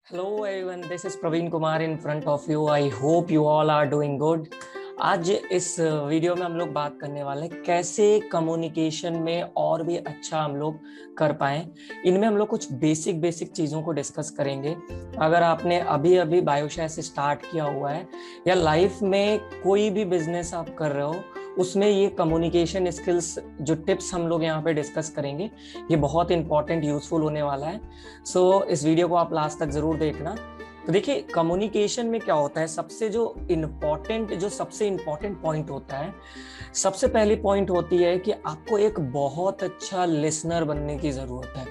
Hello everyone, this is Praveen Kumar in front of you. I hope you all are doing good. आज इस video में हम लोग बात करने वाले हैं कैसे कम्युनिकेशन में और भी अच्छा हम लोग कर पाएं। इनमें हम लोग कुछ बेसिक चीज़ों को डिस्कस करेंगे। अगर आपने अभी अभी बायोशा से स्टार्ट किया हुआ है या लाइफ में कोई भी बिजनेस आप कर रहे हो, उसमें ये कम्युनिकेशन स्किल्स जो टिप्स हम लोग यहाँ पे डिस्कस करेंगे ये बहुत इंपॉर्टेंट यूजफुल होने वाला है। सो इस वीडियो को आप लास्ट तक जरूर देखना। तो देखिए कम्युनिकेशन में क्या होता है, सबसे इम्पोर्टेंट पॉइंट होता है, सबसे पहली पॉइंट होती है कि आपको एक बहुत अच्छा लिसनर बनने की जरूरत है।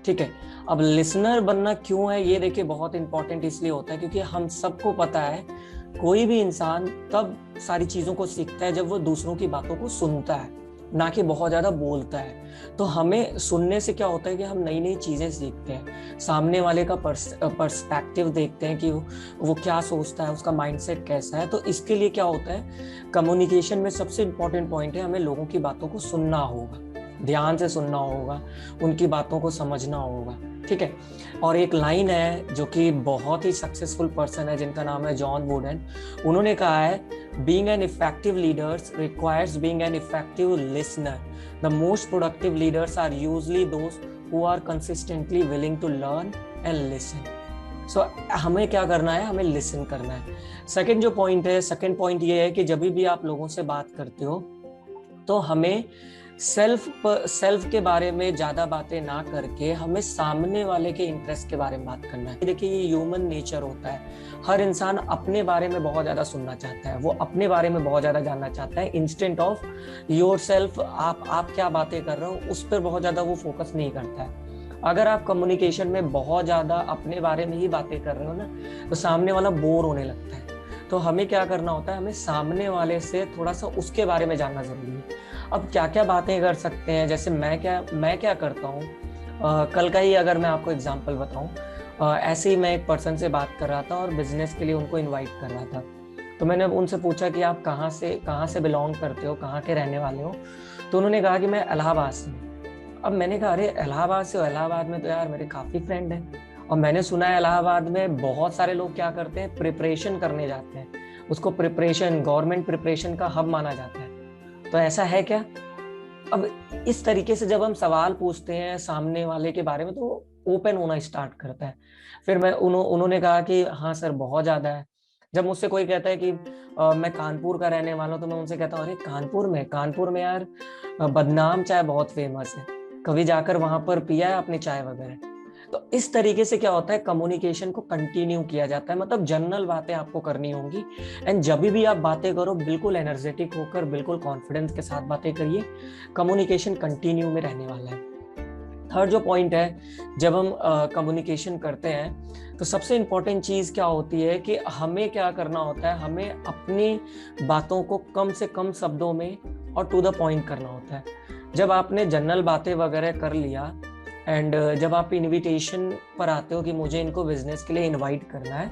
ठीक है, अब लिसनर बनना क्यों है ये देखिए बहुत इंपॉर्टेंट इसलिए होता है क्योंकि हम सबको पता है कोई भी इंसान तब सारी चीजों को सीखता है जब वो दूसरों की बातों को सुनता है, ना कि बहुत ज्यादा बोलता है। तो हमें सुनने से क्या होता है कि हम नई नई चीजें सीखते हैं, सामने वाले का पर्सपेक्टिव देखते हैं कि वो क्या सोचता है, उसका माइंडसेट कैसा है। तो इसके लिए क्या होता है, कम्युनिकेशन में सबसे इंपॉर्टेंट पॉइंट है हमें लोगों की बातों को सुनना होगा, ध्यान से सुनना होगा, उनकी बातों को समझना होगा। ठीक है, और एक लाइन है जो कि बहुत ही सक्सेसफुल पर्सन है जिनका नाम है जॉन वुडन। उन्होंने कहा है being an effective leaders requires being an effective listener. The most productive leaders are usually those who are consistently willing to learn and listen. So हमें क्या करना है, हमें लिसन करना है। सेकंड पॉइंट ये है कि जब भी आप लोगों से बात करते हो तो हमें सेल्फ के बारे में ज्यादा बातें ना करके हमें सामने वाले के इंटरेस्ट के बारे में बात करना है। देखिए ये ह्यूमन नेचर होता है, हर इंसान अपने बारे में बहुत ज्यादा सुनना चाहता है, वो अपने बारे में बहुत ज्यादा जानना चाहता है इंस्टेंट ऑफ योर सेल्फ। आप क्या बातें कर रहे हो उस पर बहुत ज्यादा वो फोकस नहीं करता है। अगर आप कम्युनिकेशन में बहुत ज्यादा अपने बारे में ही बातें कर रहे हो ना, तो सामने वाला बोर होने लगता है। तो हमें क्या करना होता है, हमें सामने वाले से थोड़ा सा उसके बारे में जानना जरूरी है। अब क्या क्या बातें कर सकते हैं, जैसे मैं क्या करता हूँ, कल का ही अगर मैं आपको एग्जांपल बताऊँ, ऐसे ही मैं एक पर्सन से बात कर रहा था और बिजनेस के लिए उनको इनवाइट कर रहा था। तो मैंने उनसे पूछा कि आप कहाँ से बिलोंग करते हो, कहाँ के रहने वाले हो। तो उन्होंने कहा कि मैं इलाहाबाद से हूँ। अब मैंने कहा अरे इलाहाबाद से हो, इलाहाबाद में तो यार मेरे काफ़ी फ्रेंड हैं, और मैंने सुना है इलाहाबाद में बहुत सारे लोग क्या करते हैं, प्रिपरेशन करने जाते हैं, उसको गवर्नमेंट प्रिपरेशन का हब माना जाता है। तो ऐसा है क्या? अब इस तरीके से जब हम सवाल पूछते हैं सामने वाले के बारे में तो ओपन होना स्टार्ट करता है। फिर उन्होंने कहा कि हाँ सर बहुत ज्यादा है। जब मुझसे कोई कहता है कि मैं कानपुर का रहने वाला हूँ, तो मैं उनसे कहता हूँ अरे कानपुर में यार बदनाम चाय बहुत फेमस है, कभी जाकर वहां पर पिया है आपने चाय वगैरह। तो इस तरीके से क्या होता है, कम्युनिकेशन को कंटिन्यू किया जाता है, मतलब जनरल बातें आपको करनी होंगी। एंड जब भी आप बातें करो बिल्कुल एनर्जेटिक होकर, बिल्कुल कॉन्फिडेंस के साथ बातें करिए, कम्युनिकेशन कंटिन्यू में रहने वाला है। थर्ड जो पॉइंट है, जब हम कम्युनिकेशन करते हैं तो सबसे इंपॉर्टेंट चीज क्या होती है कि हमें क्या करना होता है, हमें अपनी बातों को कम से कम शब्दों में और टू द पॉइंट करना होता है। जब आपने जनरल बातें वगैरह कर लिया एंड जब आप इनविटेशन पर आते हो कि मुझे इनको बिजनेस के लिए इनवाइट करना है,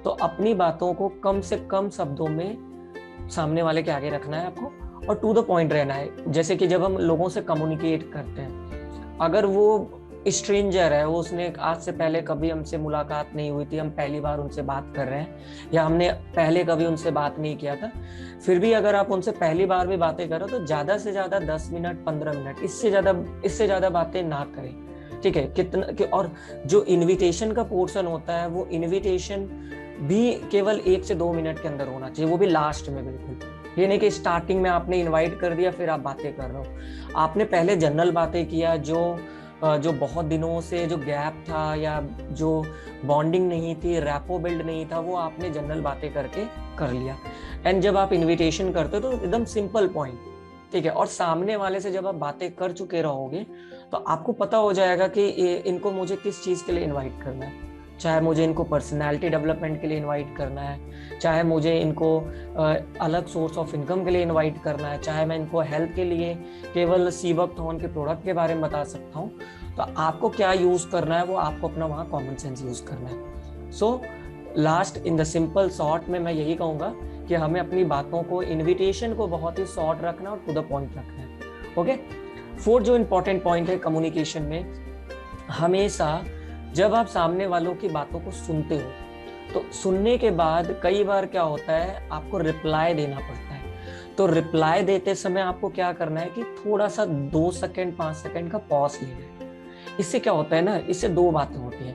तो अपनी बातों को कम से कम शब्दों में सामने वाले के आगे रखना है आपको, और टू द पॉइंट रहना है। जैसे कि जब हम लोगों से कम्युनिकेट करते हैं, अगर वो स्ट्रेंजर है, वो उसने आज से पहले कभी हमसे मुलाकात नहीं हुई थी, हम पहली बार उनसे बात कर रहे हैं या हमने पहले कभी उनसे बात नहीं किया था, फिर भी अगर आप उनसे पहली बार भी बातें करो तो ज्यादा से ज्यादा 10 मिनट 15 मिनट, इससे ज्यादा बातें ना करें। ठीक है, और जो इनविटेशन का पोर्शन होता है वो इनविटेशन भी केवल 1 से 2 मिनट के अंदर होना चाहिए, वो भी लास्ट में। बिल्कुल ये नहीं कि स्टार्टिंग में आपने इनवाइट कर दिया फिर आप बातें कर रहे हो। आपने पहले जनरल बातें किया, जो बहुत दिनों से जो गैप था या जो बॉन्डिंग नहीं थी, रैपो बिल्ड नहीं था, वो आपने जनरल बातें करके कर लिया। एंड जब आप इनविटेशन करते हो तो एकदम सिंपल पॉइंट, ठीक है, और सामने वाले से जब आप बातें कर चुके रहोगे तो आपको पता हो जाएगा कि इनको मुझे किस चीज़ के लिए इनवाइट करना है। चाहे मुझे इनको पर्सनालिटी डेवलपमेंट के लिए इनवाइट करना है, चाहे मुझे इनको अलग सोर्स ऑफ इनकम के लिए इनवाइट करना है, चाहे मैं इनको हेल्थ के लिए केवल सीबकथॉर्न के प्रोडक्ट के बारे में बता सकता हूँ। तो आपको क्या यूज़ करना है, वो आपको अपना वहाँ कॉमन सेंस यूज़ करना है। So last in the simple short में मैं यही कहूँगा कि हमें अपनी बातों को, इनविटेशन को बहुत ही शॉर्ट रखना और टू द पॉइंट रखना है। ओके, फोर्थ जो इंपॉर्टेंट पॉइंट है कम्युनिकेशन में, हमेशा जब आप सामने वालों की बातों को सुनते हो तो सुनने के बाद कई बार क्या होता है, आपको रिप्लाई देना पड़ता है। तो रिप्लाई देते समय आपको क्या करना है कि थोड़ा सा 2 सेकंड 5 सेकंड का पॉज लेना है। इससे क्या होता है ना, इससे दो बातें होती हैं।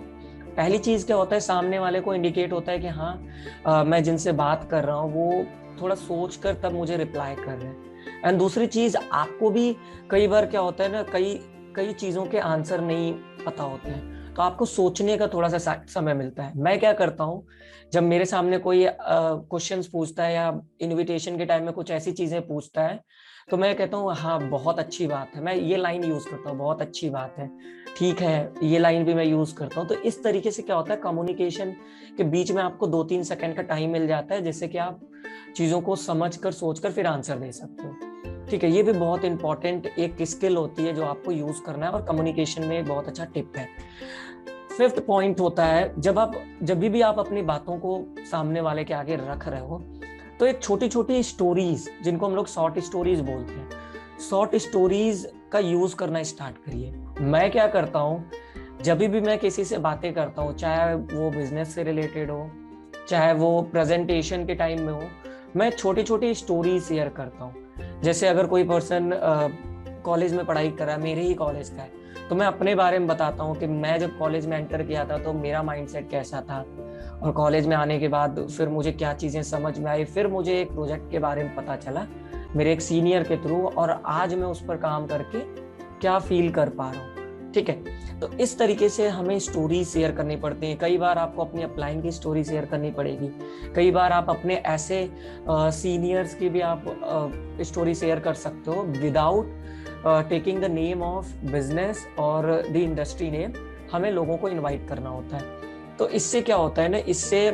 पहली चीज क्या होता है, सामने वाले को इंडिकेट होता है कि हाँ मैं जिनसे बात कर रहा हूँ वो थोड़ा सोच कर तब मुझे रिप्लाई कर रहे हैं। एंड दूसरी चीज, आपको भी कई बार क्या होता है ना, कई कई चीजों के आंसर नहीं पता होते हैं, तो आपको सोचने का थोड़ा सा समय मिलता है। मैं क्या करता हूँ, जब मेरे सामने कोई क्वेश्चंस पूछता है या इनविटेशन के टाइम में कुछ ऐसी चीजें पूछता है, तो मैं कहता हूँ हाँ बहुत अच्छी बात है, मैं ये लाइन यूज करता हूँ, बहुत अच्छी बात है, ठीक है, ये लाइन भी मैं यूज करता हूँ। तो इस तरीके से क्या होता है, कम्युनिकेशन के बीच में आपको 2-3 सेकंड का टाइम मिल जाता है, जिससे कि आप चीजों को समझ कर सोच कर फिर आंसर दे सकते हो। ठीक है, ये भी बहुत इंपॉर्टेंट एक स्किल होती है जो आपको यूज करना है, और कम्युनिकेशन में एक बहुत अच्छा टिप है। 5th पॉइंट होता है, जब भी आप अपनी बातों को सामने वाले के आगे रख रहे हो, तो एक छोटी छोटी स्टोरीज, जिनको हम लोग शॉर्ट स्टोरीज बोलते हैं, शॉर्ट स्टोरीज का यूज करना स्टार्ट करिए। मैं क्या करता हूँ, जब भी मैं किसी से बातें करता हूँ, चाहे वो बिजनेस से रिलेटेड हो, चाहे वो प्रेजेंटेशन के टाइम में हो, मैं छोटी छोटी स्टोरी शेयर करता हूँ। जैसे अगर कोई पर्सन कॉलेज में पढ़ाई कर रहा है, मेरे ही कॉलेज का है, तो मैं अपने बारे में बताता हूँ कि मैं जब कॉलेज में एंटर किया था तो मेरा माइंडसेट कैसा था, और कॉलेज में आने के बाद फिर मुझे क्या चीज़ें समझ में आई, फिर मुझे एक प्रोजेक्ट के बारे में पता चला मेरे एक सीनियर के थ्रू, और आज मैं उस पर काम करके क्या फील कर पा रहा हूँ। ठीक है, तो इस तरीके से हमें स्टोरी शेयर करनी पड़ती है। कई बार आपको अपनी अपलाइन की स्टोरी शेयर करनी पड़ेगी, कई बार आप अपने ऐसे सीनियर्स की भी आप स्टोरी शेयर कर सकते हो without taking the name of business और द इंडस्ट्री नेम। हमें लोगों को इनवाइट करना होता है। तो इससे क्या होता है ना, इससे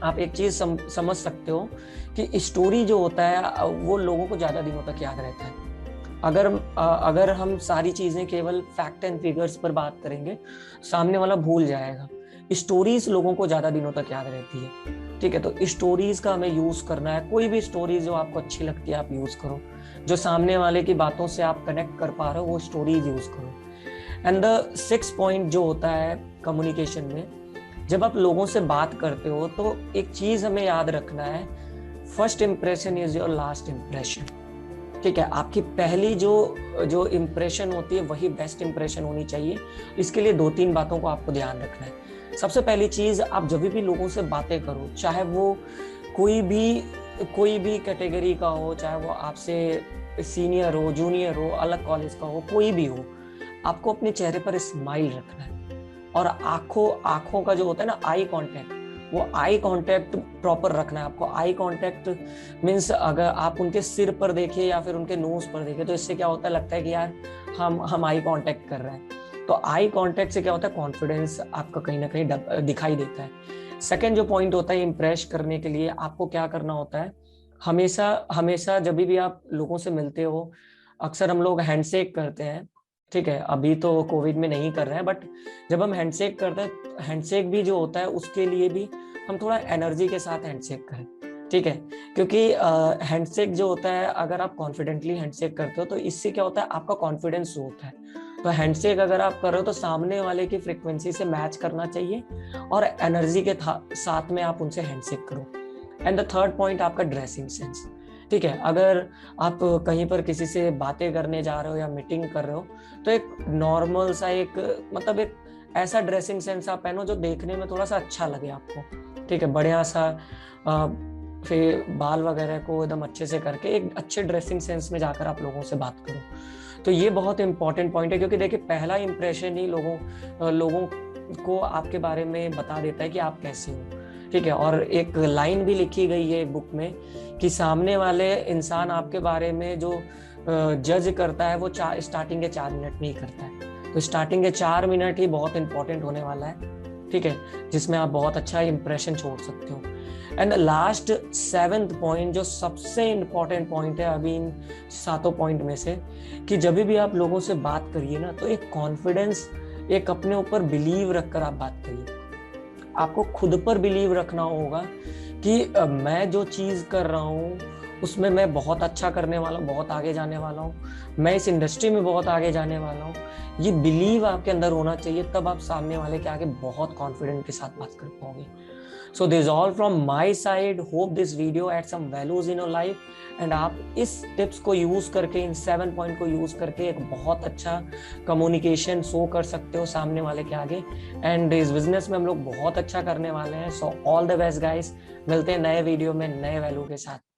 आप एक चीज समझ सकते हो कि स्टोरी जो होता है वो लोगों को ज्यादा दिनों तक याद रहता है। अगर हम सारी चीजें केवल फैक्ट एंड फिगर्स पर बात करेंगे, सामने वाला भूल जाएगा। स्टोरीज लोगों को ज्यादा दिनों तक याद रहती है। ठीक है, तो स्टोरीज का हमें यूज करना है। कोई भी स्टोरी जो आपको अच्छी लगती है आप यूज करो, जो सामने वाले की बातों से आप कनेक्ट कर पा रहे हो वो स्टोरीज यूज करो। एंड द 6th पॉइंट जो होता है कम्युनिकेशन में, जब आप लोगों से बात करते हो तो एक चीज हमें याद रखना है, first impression is your last impression. ठीक है, आपकी पहली जो इंप्रेशन होती है वही बेस्ट इंप्रेशन होनी चाहिए। इसके लिए 2-3 बातों को आपको ध्यान रखना है। सबसे पहली चीज, आप जब भी लोगों से बातें करो, चाहे वो कोई भी कैटेगरी का हो, चाहे वो आपसे सीनियर हो, जूनियर हो, अलग कॉलेज का हो, कोई भी हो, आपको अपने चेहरे पर स्माइल रखना है। और आंखों का जो होता है ना आई कांटेक्ट, वो आई कांटेक्ट प्रॉपर रखना है आपको। आई कांटेक्ट मीन्स अगर आप उनके सिर पर देखिए या फिर उनके नोज पर देखिए, तो इससे क्या होता है, लगता है कि यार हम आई कांटेक्ट कर रहे हैं। तो आई कांटेक्ट से क्या होता है, कॉन्फिडेंस आपका कहीं ना कहीं दिखाई देता है। सेकंड जो पॉइंट होता है, इम्प्रेस करने के लिए आपको क्या करना होता है, हमेशा जब भी आप लोगों से मिलते हो, अक्सर हम लोग हैंडशेक करते हैं। ठीक है, अभी तो कोविड में नहीं कर रहे हैं, बट जब हम हैंडशेक करते हैं, हैंडशेक भी जो होता है उसके लिए भी हम थोड़ा एनर्जी के साथ हैंडशेक करें। ठीक है, क्योंकि हैंडशेक जो होता है, अगर आप कॉन्फिडेंटली हैंडशेक करते हो तो इससे क्या होता है, आपका कॉन्फिडेंस होता है। तो हैंडशेक अगर आप कर रहे हो तो सामने वाले की फ्रीक्वेंसी से मैच करना चाहिए, और एनर्जी के साथ में आप उनसे हैंडशेक करो। एंड द 3rd पॉइंट, आपका ड्रेसिंग सेंस। ठीक है, अगर आप कहीं पर किसी से बातें करने जा रहे हो या मीटिंग कर रहे हो, तो एक नॉर्मल सा एक ऐसा ड्रेसिंग सेंस आप पहनो जो देखने में थोड़ा सा अच्छा लगे आपको। ठीक है, बढ़िया सा फिर बाल वगैरह को एकदम अच्छे से करके एक अच्छे ड्रेसिंग सेंस में जाकर आप लोगों से बात करो। तो ये बहुत इंपॉर्टेंट पॉइंट है, क्योंकि देखिए पहला इंप्रेशन ही लोगों को आपके बारे में बता देता है कि आप कैसे हो। ठीक है, और एक लाइन भी लिखी गई है एक बुक में कि सामने वाले इंसान आपके बारे में जो जज करता है वो स्टार्टिंग के 4 मिनट में ही करता है। तो स्टार्टिंग के 4 मिनट ही बहुत इंपॉर्टेंट होने वाला है। ठीक है, जिसमें आप बहुत अच्छा इंप्रेशन छोड़ सकते हो। एंड लास्ट 7th पॉइंट, जो सबसे इंपॉर्टेंट पॉइंट है अभी इन 7 पॉइंट में से, कि जब भी आप लोगों से बात करिए ना, तो एक कॉन्फिडेंस, एक अपने ऊपर बिलीव रखकर आप बात करिए। आपको खुद पर बिलीव रखना होगा कि मैं जो चीज कर रहा हूँ उसमें मैं बहुत अच्छा करने वाला हूँ, बहुत आगे जाने वाला हूँ, मैं इस इंडस्ट्री में बहुत आगे जाने वाला हूँ, ये बिलीव आपके अंदर होना चाहिए, तब आप सामने वाले के आगे बहुत कॉन्फिडेंट के साथ बात कर पाओगे। So this all from my side, hope this video add some values in your life, and आप इस टिप्स को यूज करके, इन 7 पॉइंट को यूज करके एक बहुत अच्छा कम्युनिकेशन शो कर सकते हो सामने वाले के आगे, एंड इस बिजनेस में हम लोग बहुत अच्छा करने वाले हैं। So all the best guys, मिलते हैं नए वीडियो में नए वैल्यू के साथ।